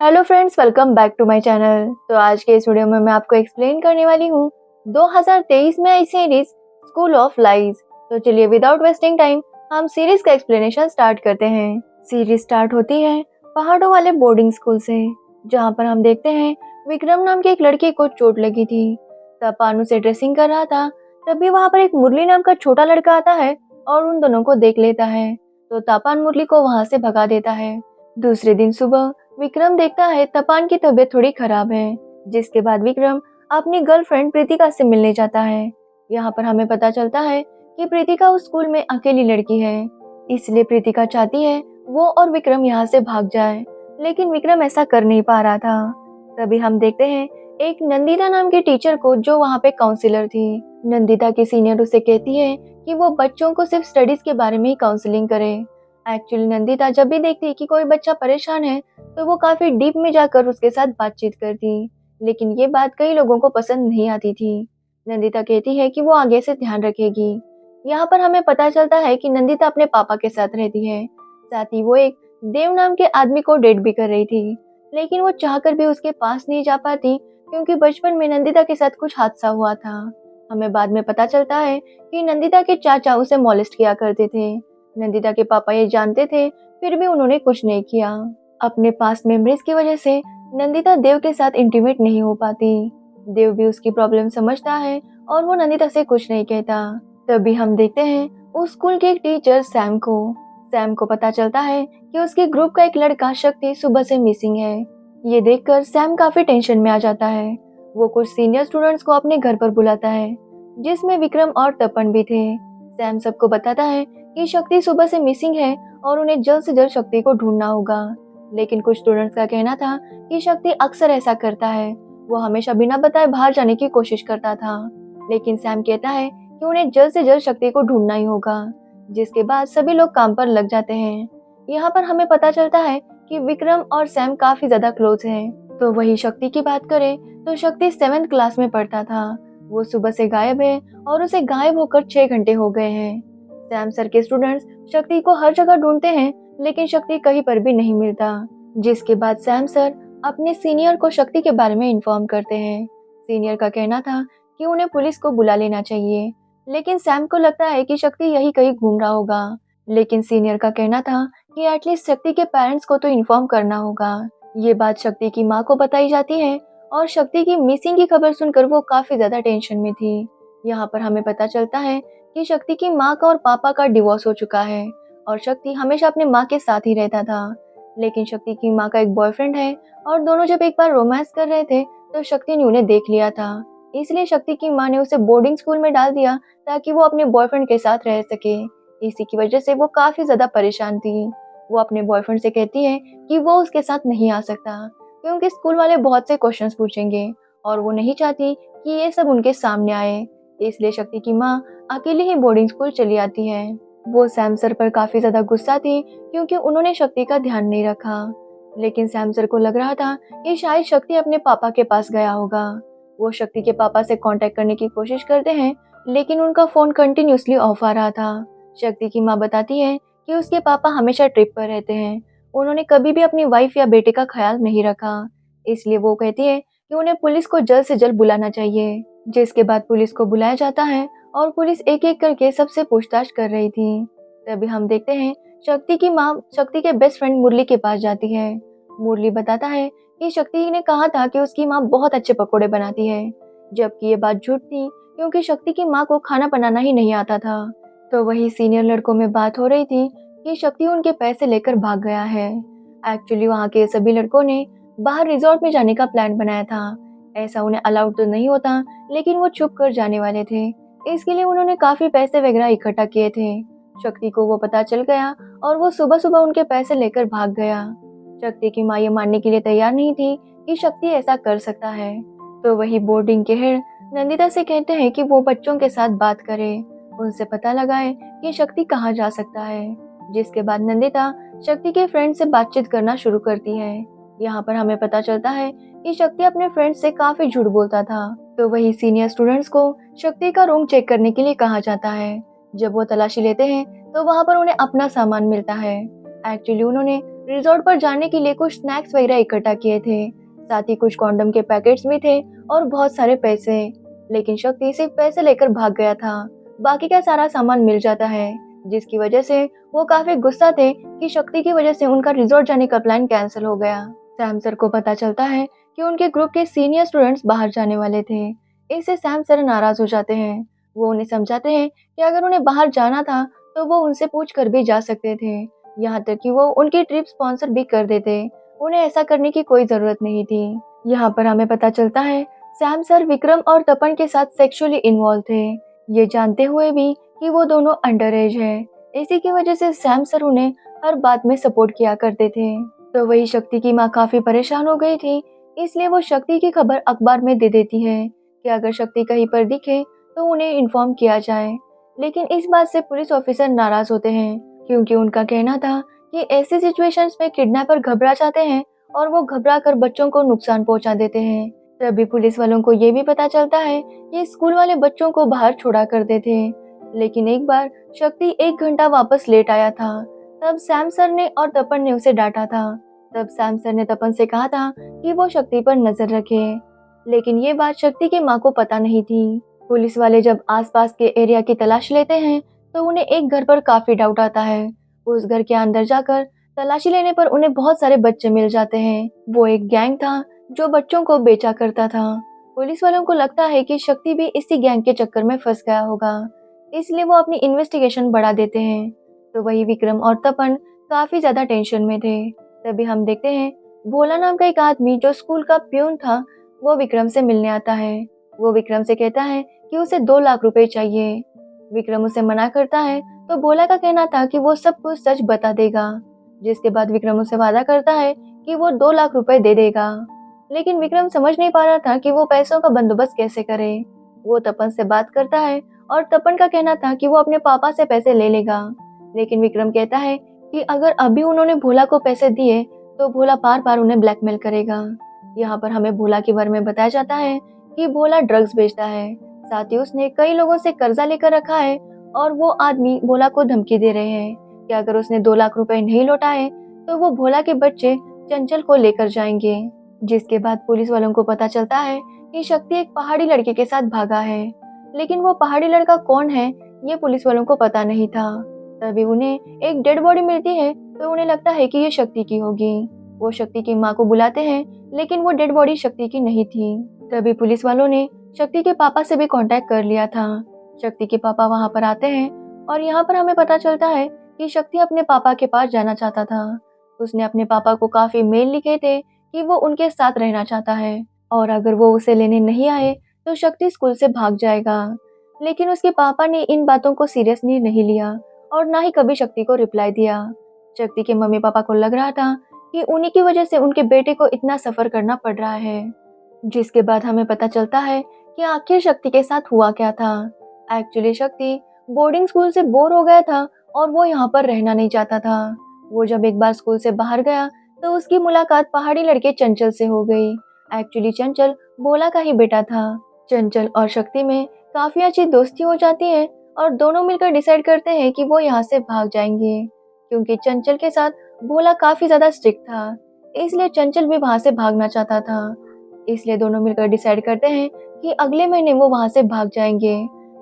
Hello friends, welcome back to my channel. तो आज के इस वीडियो में मैं आपको एक्सप्लेन करने वाली हूँ 2023 में आई सीरीज स्कूल ऑफ लाइज। तो चलिए विदाउट वेस्टिंग टाइम हम सीरीज का एक्सप्लेनेशन स्टार्ट करते हैं। सीरीज स्टार्ट होती है पहाड़ों वाले बोर्डिंग स्कूल से, जहाँ पर हम देखते हैं विक्रम नाम की एक लड़की को चोट लगी थी। तब पानू से ड्रेसिंग कर रहा था, तभी वहाँ पर एक मुरली नाम का छोटा लड़का आता है और उन दोनों को देख लेता है। तो तापान मुरली को वहाँ से भगा देता है। दूसरे दिन सुबह विक्रम देखता है तपान की तबीयत थोड़ी खराब है, जिसके बाद विक्रम अपनी गर्लफ्रेंड प्रीतिका से मिलने जाता है। यहाँ पर हमें पता चलता है कि प्रीतिका उस स्कूल में अकेली लड़की है, इसलिए प्रीतिका चाहती है वो और विक्रम यहाँ से भाग जाए, लेकिन विक्रम ऐसा कर नहीं पा रहा था। तभी हम देखते हैं एक नंदिता नाम की टीचर को, जो वहाँ पे काउंसिलर थी। नंदिता की सीनियर उसे कहती है कि वो बच्चों को सिर्फ स्टडीज के बारे में ही काउंसलिंग करे। एक्चुअली नंदिता जब भी देखती कि कोई बच्चा परेशान है तो वो काफी डीप में जाकर उसके साथ बातचीत करती, लेकिन ये बात कई लोगों को पसंद नहीं आती थी। नंदिता कहती है कि वो आगे से ध्यान रखेगी। यहाँ पर हमें पता चलता है कि नंदिता अपने पापा के साथ रहती है, साथ ही वो एक देव नाम के आदमी को डेट भी कर रही थी, लेकिन वो चाहकर भी उसके पास नहीं जा पाती, क्योंकि बचपन में नंदिता के साथ कुछ हादसा हुआ था। हमें बाद में पता चलता है कि नंदिता के चाचा उसे मॉलेस्ट किया करते थे। नंदिता के पापा ये जानते थे, फिर भी उन्होंने कुछ नहीं किया। अपने पास्ट मेमोरीज की वजह से नंदिता देव के साथ इंटीमेट नहीं हो पाती। देव भी उसकी प्रॉब्लम समझता है और वो नंदिता से कुछ नहीं कहता। तभी हम देखते हैं उस स्कूल के एक टीचर सैम को पता चलता है कि उसके ग्रुप का एक लड़का शक्ति सुबह से मिसिंग है। ये देखकर सैम काफी टेंशन में आ जाता है। वो कुछ सीनियर स्टूडेंट्स को अपने घर पर बुलाता है, जिसमें विक्रम और तपन भी थे। सैम सबको बताता है कि शक्ति सुबह से मिसिंग है और उन्हें जल्द से जल्द शक्ति को ढूंढना होगा। लेकिन कुछ स्टूडेंट्स का कहना था कि शक्ति अक्सर ऐसा करता है, वो हमेशा बिना बताए बाहर जाने की कोशिश करता था। लेकिन सैम कहता है कि उन्हें जल्द से जल्द शक्ति को ढूंढना ही होगा, जिसके बाद सभी लोग काम पर लग जाते हैं। यहाँ पर हमें पता चलता है कि विक्रम और सैम काफी ज्यादा क्लोज हैं। तो वही शक्ति की बात करें तो शक्ति 7th क्लास में पढ़ता था। वो सुबह से गायब है और उसे गायब होकर 6 घंटे हो गए हैं। सैम सर के स्टूडेंट्स शक्ति को हर जगह ढूंढते हैं, लेकिन शक्ति कहीं पर भी नहीं मिलता। जिसके बाद सैम सर अपने सीनियर को शक्ति के बारे में इन्फॉर्म करते हैं। सीनियर का कहना था कि उन्हें पुलिस को बुला लेना चाहिए, लेकिन सैम को लगता है कि शक्ति यही कहीं घूम रहा होगा। लेकिन सीनियर का कहना था कि एटलीस्ट शक्ति के पेरेंट्स को तो इन्फॉर्म करना होगा। ये बात शक्ति की माँ को बताई जाती है और शक्ति की मिसिंग की खबर सुनकर वो काफी ज्यादा टेंशन में थी। यहाँ पर हमें पता चलता है कि शक्ति की माँ का और पापा का डिवोर्स हो चुका है और शक्ति हमेशा अपने माँ के साथ ही रहता था। लेकिन शक्ति की माँ का एक बॉयफ्रेंड है और दोनों जब एक बार रोमांस कर रहे थे तो शक्ति ने उन्हें देख लिया था। इसलिए शक्ति की माँ ने उसे बोर्डिंग स्कूल में डाल दिया ताकि वो अपने बॉयफ्रेंड के साथ रह सके। इसी की वजह से वो काफी ज्यादा परेशान थी। वो अपने बॉयफ्रेंड से कहती है कि वो उसके साथ नहीं आ सकता, क्योंकि स्कूल वाले बहुत से क्वेश्चंस पूछेंगे और वो नहीं चाहती कि ये सब उनके सामने आए। इसलिए शक्ति की माँ अकेले ही बोर्डिंग स्कूल चली आती है। वो सैम सर पर काफी ज्यादा गुस्सा थी, क्योंकि उन्होंने शक्ति का ध्यान नहीं रखा। लेकिन सैम सर को लग रहा था कि शायद शक्ति अपने पापा के पास गया होगा। वो शक्ति के पापा से कांटेक्ट करने की कोशिश करते हैं, लेकिन उनका फोन कंटिन्यूअसली ऑफ आ रहा था। शक्ति की माँ बताती है कि उसके पापा हमेशा ट्रिप पर रहते हैं, उन्होंने कभी भी अपनी वाइफ या बेटे का ख्याल नहीं रखा। इसलिए वो कहती है कि उन्हें पुलिस को जल्द से जल्द बुलाना चाहिए। जिसके बाद पुलिस को बुलाया जाता है और पुलिस एक एक करके सबसे पूछताछ कर रही थी। तभी हम देखते हैं शक्ति की माँ शक्ति के बेस्ट फ्रेंड मुरली के पास जाती है। मुरली बताता है कि शक्ति ने कहा था कि उसकी माँ बहुत अच्छे पकोड़े बनाती है, जबकि ये बात झूठ थी, क्योंकि शक्ति की माँ को खाना बनाना ही नहीं आता था। तो वही सीनियर लड़कों में बात हो रही थी कि शक्ति उनके पैसे लेकर भाग गया है। एक्चुअली वहाँ के सभी लड़कों ने बाहर रिजॉर्ट में जाने का प्लान बनाया था। ऐसा उन्हें अलाउड तो नहीं होता, लेकिन वो छुप कर जाने वाले थे। इसके लिए उन्होंने काफी पैसे वगैरह इकट्ठा किए थे। शक्ति को वो पता चल गया और वो सुबह सुबह उनके पैसे लेकर भाग गया। शक्ति की माँ ये मानने के लिए तैयार नहीं थी कि शक्ति ऐसा कर सकता है। तो वही बोर्डिंग के हेड नंदिता से कहते हैं कि वो बच्चों के साथ बात करे, उनसे पता लगाए कि शक्ति कहाँ जा सकता है। जिसके बाद नंदिता शक्ति के फ्रेंड से बातचीत करना शुरू करती है। यहाँ पर हमें पता चलता है कि शक्ति अपने फ्रेंड से काफी झूठ बोलता था। तो वही सीनियर स्टूडेंट्स को शक्ति का रूम चेक करने के लिए कहा जाता है। जब वो तलाशी लेते हैं तो वहाँ पर उन्हें अपना सामान मिलता है। एक्चुअली उन्होंने रिजॉर्ट पर जाने के लिए कुछ स्नैक्स वगैरह इकट्ठा किए थे, साथ ही कुछ कॉन्डम के पैकेट्स भी थे और बहुत सारे पैसे। लेकिन शक्ति सिर्फ पैसे लेकर भाग गया था, बाकी का सारा सामान मिल जाता है, जिसकी वजह से वो काफी गुस्सा थे कि शक्ति की वजह से उनका रिजॉर्ट जाने का प्लान कैंसिल हो गया। सैम सर को पता चलता है कि उनके ग्रुप के सीनियर स्टूडेंट्स बाहर जाने वाले थे। इससे सैम सर नाराज हो जाते हैं। वो उन्हें समझाते हैं कि अगर उन्हें बाहर जाना था तो वो उनसे पूछ कर भी जा सकते थे, यहाँ तक कि वो उनकी ट्रिप स्पॉन्सर भी कर देते। उन्हें ऐसा करने की कोई जरूरत नहीं थी। यहाँ पर हमें पता चलता है सैम सर विक्रम और तपन के साथ सेक्सुअली इन्वॉल्व थे, ये जानते हुए भी कि वो दोनों अंडर एज है। इसी की वजह से सैम सर उन्हें हर बात में सपोर्ट किया करते थे। तो वही शक्ति की माँ काफी परेशान हो गई थी, इसलिए वो शक्ति की खबर अखबार में दे देती है कि अगर शक्ति कहीं पर दिखे तो उन्हें इन्फॉर्म किया जाए। लेकिन इस बात से पुलिस ऑफिसर नाराज होते हैं, क्योंकि उनका कहना था कि ऐसी सिचुएशंस में किडनैपर घबरा जाते हैं और वो घबरा कर बच्चों को नुकसान पहुंचा देते हैं। तभी पुलिस वालों को ये भी पता चलता है कि स्कूल वाले बच्चों को बाहर छोड़ा करते थे। लेकिन एक बार शक्ति 1 घंटा वापस लेट आया था। तब सैम सर ने और तपन ने उसे डांटा था। तब सैम सर ने तपन से कहा था कि वो शक्ति पर नजर रखे, लेकिन ये बात शक्ति के माँ को पता नहीं थी। पुलिस वाले जब आसपास के एरिया की तलाश लेते हैं तो उन्हें एक घर पर काफी डाउट आता है। उस घर के अंदर जाकर तलाशी लेने पर उन्हें बहुत सारे बच्चे मिल जाते हैं। वो एक गैंग था जो बच्चों को बेचा करता था। पुलिस वालों को लगता है कि शक्ति भी इसी गैंग के चक्कर में फंस गया होगा, इसलिए वो अपनी इन्वेस्टिगेशन बढ़ा देते हैं। तो वही विक्रम और तपन काफी ज्यादा टेंशन में थे। तभी हम देखते हैं भोला नाम का एक आदमी जो स्कूल का प्यून था, वो विक्रम से मिलने आता है। वो विक्रम से कहता है कि उसे 2 लाख रुपए चाहिए। विक्रम उसे मना करता है तो भोला का कहना था कि वो सब कुछ सच बता देगा, जिसके बाद विक्रम उसे वादा करता है कि वो 2 लाख रुपए दे देगा। लेकिन विक्रम समझ नहीं पा रहा था कि वो पैसों का बंदोबस्त कैसे करे। वो तपन से बात करता है और तपन का कहना था कि वो अपने पापा से पैसे ले लेगा। लेकिन विक्रम कहता है कि अगर अभी उन्होंने भोला को पैसे दिए तो भोला बार बार उन्हें ब्लैकमेल करेगा। यहाँ पर हमें भोला के बारे में बताया जाता है कि भोला ड्रग्स बेचता है, साथ ही उसने कई लोगों से कर्जा लेकर रखा है और वो आदमी भोला को धमकी दे रहे हैं कि अगर उसने 2 लाख रुपए नहीं लौटाए तो वो भोला के बच्चे चंचल को लेकर जाएंगे। जिसके बाद पुलिस वालों को पता चलता है कि शक्ति एक पहाड़ी लड़के के साथ भागा है, लेकिन वो पहाड़ी लड़का कौन है ये पुलिस वालों को पता नहीं था। तभी उन्हें एक डेड बॉडी मिलती है तो उन्हें लगता है कि ये शक्ति की होगी। वो शक्ति की माँ को बुलाते हैं, लेकिन वो डेड बॉडी शक्ति की नहीं थी। तभी पुलिस वालों ने शक्ति के पापा से भी कांटेक्ट कर लिया था। शक्ति के पापा वहां पर आते हैं और यहाँ पर हमें पता चलता है कि शक्ति अपने पापा के पास जाना चाहता था। उसने अपने पापा को काफी मेल लिखे थे कि वो उनके साथ रहना चाहता है और अगर वो उसे लेने नहीं आए तो शक्ति स्कूल से भाग जाएगा। लेकिन उसके पापा ने इन बातों को सीरियसली नहीं लिया और ना ही कभी शक्ति को रिप्लाई दिया। शक्ति के मम्मी पापा को लग रहा था कि उन्हीं की वजह से उनके बेटे को इतना सफर करना पड़ रहा है। जिसके बाद हमें पता चलता है कि आखिर शक्ति के साथ हुआ क्या था। एक्चुअली शक्ति बोर्डिंग स्कूल से बोर हो गया था और वो यहाँ पर रहना नहीं चाहता था। वो जब एक बार स्कूल से बाहर गया तो उसकी मुलाकात पहाड़ी लड़के चंचल से हो गई। एक्चुअली चंचल भोला का ही बेटा था। चंचल और शक्ति में काफी अच्छी दोस्ती हो जाती है और दोनों मिलकर डिसाइड करते हैं कि वो यहाँ से भाग जाएंगे, क्योंकि चंचल के साथ भोला काफी ज्यादा स्ट्रिक्ट था, इसलिए चंचल भी वहां से भागना चाहता था। इसलिए दोनों मिलकर डिसाइड करते हैं कि अगले महीने वो वहां से भाग जाएंगे।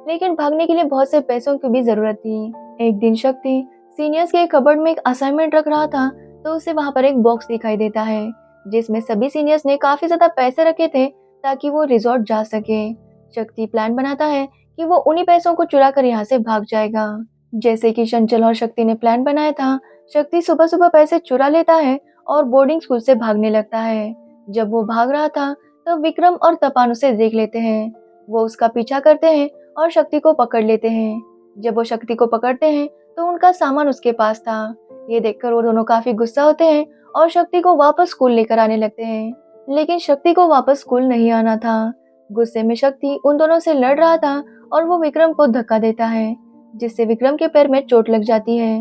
लेकिन भागने के लिए बहुत से पैसों की भी जरूरत थी। एक दिन शक्ति सीनियर्स के कबर्ड में एक असाइनमेंट रख रहा था तो उसे वहां पर एक बॉक्स दिखाई देता है जिसमें सभी सीनियर्स ने काफी ज्यादा पैसे रखे थे ताकि वो रिजॉर्ट जा सके। शक्ति प्लान बनाता है कि वो उन्हीं पैसों को चुरा कर यहाँ से भाग जाएगा, जैसे कि चंचल और शक्ति ने प्लान बनाया था। शक्ति सुबह सुबह पैसे चुरा लेता है और बोर्डिंग स्कूल से भागने लगता है। जब वो भाग रहा था तो विक्रम और तपान उसे देख लेते हैं। वो उसका पीछा करते हैं और शक्ति को पकड़ लेते हैं। जब वो शक्ति को पकड़ते हैं तो उनका सामान उसके पास था। ये देखकर वो दोनों काफी गुस्सा होते हैं और शक्ति को वापस स्कूल लेकर आने लगते हैं, लेकिन शक्ति को वापस स्कूल नहीं आना था। गुस्से में शक्ति उन दोनों से लड़ रहा था और वो विक्रम को धक्का देता है, जिससे विक्रम के पैर में चोट लग जाती है।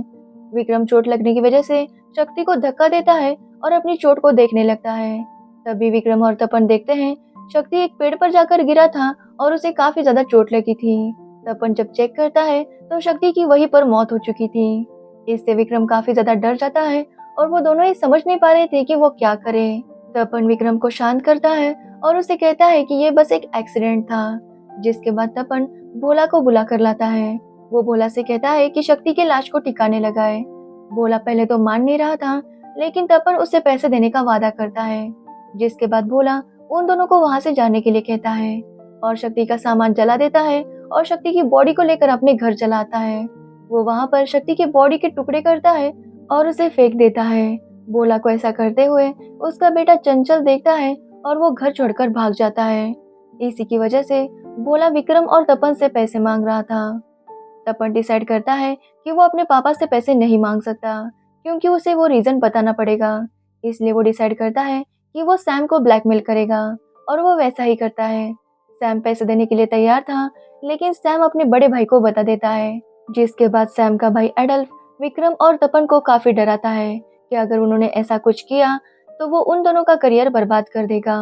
विक्रम चोट लगने की वजह से शक्ति को धक्का देता है और अपनी चोट को देखने लगता है। तभी विक्रम और तपन देखते हैं शक्ति एक पेड़ पर जाकर गिरा था और उसे काफी ज्यादा चोट लगी थी। तपन जब चेक करता है तो शक्ति की वहीं पर मौत हो चुकी थी। इससे विक्रम काफी ज्यादा डर जाता है और वो दोनों ही समझ नहीं पा रहे थे कि वो क्या करें। तपन विक्रम को शांत करता है और उसे कहता है कि ये बस एक एक्सीडेंट था। जिसके बाद तपन भोला को बुला कर लाता है। वो भोला से कहता है कि शक्ति के लाश को ठिकाने लगाए। भोला पहले तो मान नहीं रहा था, लेकिन तपन उससे पैसे देने का वादा करता है। जिसके बाद भोला उन दोनों को वहां से जाने के लिए कहता है और शक्ति का सामान जला देता है और शक्ति की बॉडी को लेकर अपने घर चला आता है। वो वहां पर शक्ति की बॉडी के टुकड़े करता है और उसे फेंक देता है। भोला को ऐसा करते हुए उसका बेटा चंचल देखता है और वो घर छोड़कर भाग जाता है। इसी की वजह से भोला विक्रम और तपन से पैसे मांग रहा था। तपन डिसाइड करता है कि वो अपने पापा से पैसे नहीं मांग सकता, क्योंकि उसे वो रीजन बताना पड़ेगा। इसलिए वो डिसाइड करता है कि वो सैम को ब्लैकमेल करेगा और वो वैसा ही करता है। सैम पैसे देने के लिए तैयार था, लेकिन सैम अपने बड़े भाई को बता देता है। जिसके बाद सैम का भाई एडल्फ विक्रम और तपन को काफी डराता है कि अगर उन्होंने ऐसा कुछ किया तो वो उन दोनों का करियर बर्बाद कर देगा।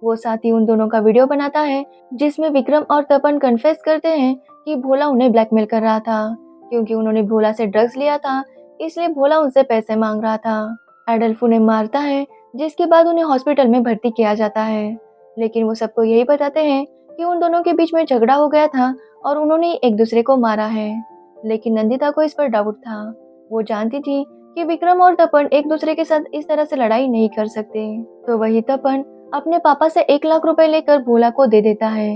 वो साथ ही उन दोनों का वीडियो बनाता है जिसमें विक्रम और तपन कन्फेस करते हैं कि भोला उन्हें ब्लैकमेल कर रहा था, क्योंकि उन्होंने भोला से ड्रग्स लिया था, इसलिए भोला उनसे पैसे मांग रहा था। एडल्फ उन्हें मारता है, जिसके बाद उन्हें हॉस्पिटल में भर्ती किया जाता है। लेकिन वो सबको यही बताते हैं कि उन दोनों के बीच में झगड़ा हो गया था और उन्होंने एक दूसरे को मारा है। लेकिन नंदिता को इस पर डाउट था। वो जानती थी कि विक्रम और तपन एक दूसरे के साथ इस तरह से लड़ाई नहीं कर सकते। तो वही तपन अपने पापा से 1 लाख रुपए लेकर भोला को दे देता है।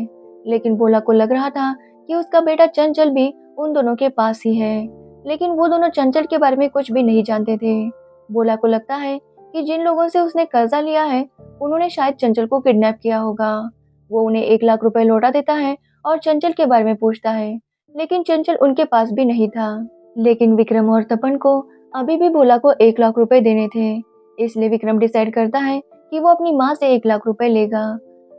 लेकिन भोला को लग रहा था कि उसका बेटा चंचल भी उन दोनों के पास ही है, लेकिन वो दोनों चंचल के बारे में कुछ भी नहीं जानते थे। भोला को लगता है कि जिन लोगों से उसने कर्जा लिया है उन्होंने शायद चंचल को किडनैप किया होगा। वो उन्हें 1 लाख रुपए लौटा देता है और चंचल के बारे में पूछता है, लेकिन चंचल उनके पास भी नहीं था। लेकिन विक्रम और तपन को अभी भी भोला को 1 लाख रुपए देने थे, इसलिए विक्रम डिसाइड करता है कि वो अपनी माँ से 1 लाख रुपए लेगा।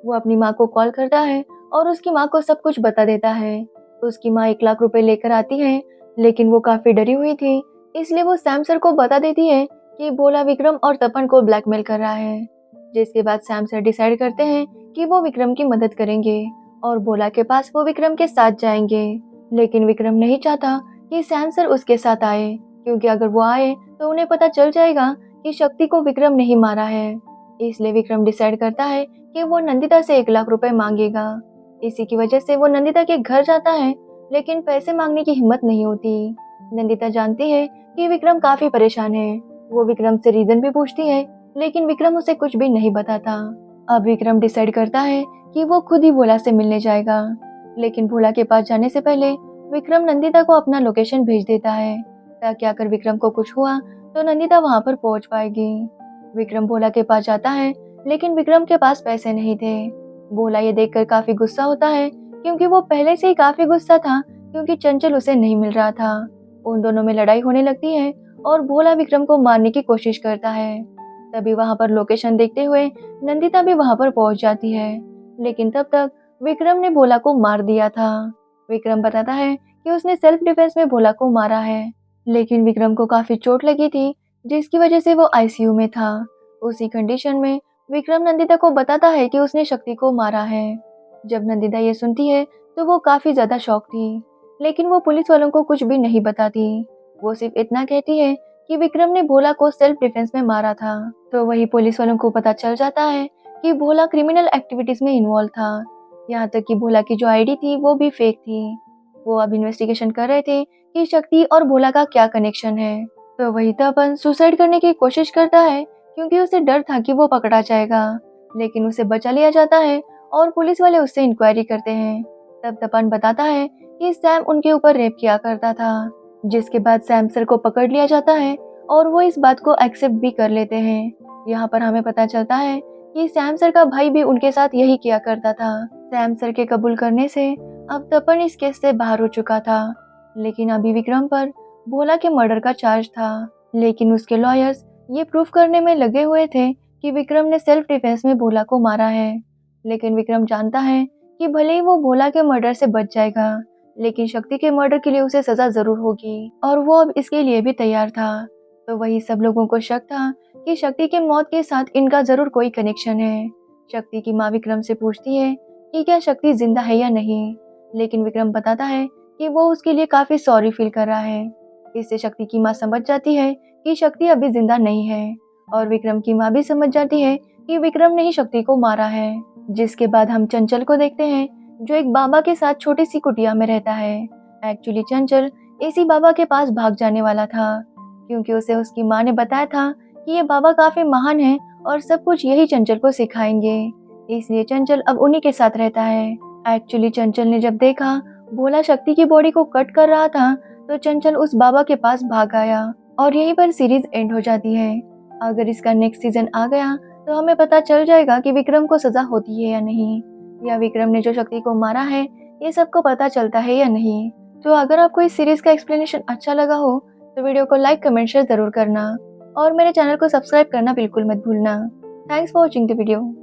वो अपनी माँ को कॉल करता है और उसकी माँ को सब कुछ बता देता है। उसकी माँ 1 लाख रुपए लेकर आती है, लेकिन वो काफी डरी हुई थी, इसलिए वो सैम सर को बता देती है कि भोला विक्रम और तपन को ब्लैकमेल कर रहा है। जिसके बाद सैम सर डिसाइड करते हैं कि वो विक्रम की मदद करेंगे और भोला के पास वो विक्रम के साथ जाएंगे। लेकिन विक्रम नहीं चाहता कि सैम सर उसके साथ आए, क्योंकि अगर वो आए तो उन्हें पता चल जाएगा कि शक्ति को विक्रम नहीं मारा है। इसलिए विक्रम डिसाइड करता है कि वो नंदिता से 1 लाख रुपए मांगेगा। इसी की वजह से वो नंदिता के घर जाता है, लेकिन पैसे मांगने की हिम्मत नहीं होती। नंदिता जानती है कि विक्रम काफी परेशान है। वो विक्रम से रीजन भी पूछती है, लेकिन विक्रम उसे कुछ भी नहीं बताता। अब विक्रम डिसाइड करता है कि वो खुद ही भोला से मिलने जाएगा। लेकिन भोला के पास जाने से पहले विक्रम नंदिता को अपना लोकेशन भेज देता है, ताकि अगर विक्रम को कुछ हुआ तो नंदिता वहां पर पहुंच पाएगी। विक्रम भोला के पास जाता है, लेकिन विक्रम के पास पैसे नहीं थे। भोला ये देखकर काफी गुस्सा होता है, क्योंकि वो पहले से ही काफी गुस्सा था, क्योंकि चंचल उसे नहीं मिल रहा था। उन दोनों में लड़ाई होने लगती है और भोला विक्रम को मारने की कोशिश करता है। तभी वहां पर लोकेशन देखते हुए नंदिता भी वहां पर पहुंच जाती है, लेकिन तब तक विक्रम ने भोला को मार दिया था। विक्रम बताता है कि उसने सेल्फ डिफेंस में भोला को मारा है, लेकिन विक्रम को काफी चोट लगी थी, जिसकी वजह से वो आईसीयू में था। उसी कंडीशन में विक्रम नंदिता को बताता है कि उसने शक्ति को मारा है। जब नंदिता ये सुनती है तो वो काफी ज्यादा शॉक थी, लेकिन वो पुलिस वालों को कुछ भी नहीं बताती। वो सिर्फ इतना कहती है कि विक्रम ने भोला को सेल्फ डिफेंस में मारा था। तो वही पुलिस वालों को पता चल जाता है कि भोला क्रिमिनल एक्टिविटीज में इन्वॉल्व था। यहाँ तक कि भोला की जो आईडी थी वो भी फेक थी। वो अब इन्वेस्टिगेशन कर रहे थे कि शक्ति और भोला का क्या कनेक्शन है। तो वही तपन सुसाइड करने की कोशिश करता है, क्योंकि उसे डर था कि वो पकड़ा जाएगा, लेकिन उसे बचा लिया जाता है और पुलिस वाले उससे इंक्वायरी करते हैं। तब तपन बताता है कि सैम उनके ऊपर रेप किया करता था। जिसके बाद सैम सर को पकड़ लिया जाता है और वो इस बात को एक्सेप्ट भी कर लेते हैं। यहाँ पर हमें पता चलता है कि सैम सर का भाई भी उनके साथ यही किया करता था। सैम सर के कबूल करने से अब तपन इस केस से बाहर हो चुका था, लेकिन अभी विक्रम पर भोला के मर्डर का चार्ज था। लेकिन उसके लॉयर्स ये प्रूफ करने में लगे हुए थे कि विक्रम ने सेल्फ डिफेंस में भोला को मारा है। लेकिन विक्रम जानता है कि भले ही वो भोला के मर्डर से बच जाएगा, लेकिन शक्ति के मर्डर के लिए उसे सजा जरूर होगी, और वो अब इसके लिए भी तैयार था। तो वही सब लोगों को शक था कि शक्ति के मौत के साथ इनका जरूर कोई कनेक्शन है। शक्ति की माँ विक्रम से पूछती है कि क्या शक्ति जिंदा है या नहीं, लेकिन विक्रम बताता है कि वो उसके लिए काफी सॉरी फील कर रहा है। इससे शक्ति की माँ समझ जाती है कि शक्ति अभी जिंदा नहीं है और विक्रम की माँ भी समझ जाती है कि विक्रम ने ही शक्ति को मारा है। जिसके बाद हम चंचल को देखते हैं जो एक बाबा के साथ छोटी सी कुटिया में रहता है। एक्चुअली चंचल इसी बाबा के पास भाग जाने वाला था क्योंकि उसे उसकी माँ ने बताया था कि ये बाबा काफी महान है और सब कुछ यही चंचल को सिखाएंगे। इसलिए चंचल अब उन्हीं के साथ रहता है। एक्चुअली चंचल ने जब देखा भोला शक्ति की बॉडी को कट कर रहा था तो चंचल उस बाबा के पास भाग आया और यहीं पर सीरीज एंड हो जाती है। अगर इसका नेक्स्ट सीजन आ गया तो हमें पता चल जाएगा कि विक्रम को सजा होती है या नहीं, या विक्रम ने जो शक्ति को मारा है ये सबको पता चलता है या नहीं। तो अगर आपको इस सीरीज का एक्सप्लेनेशन अच्छा लगा हो तो वीडियो को लाइक कमेंट शेयर जरूर करना और मेरे चैनल को सब्सक्राइब करना बिल्कुल मत भूलना। Thanks for watching the video.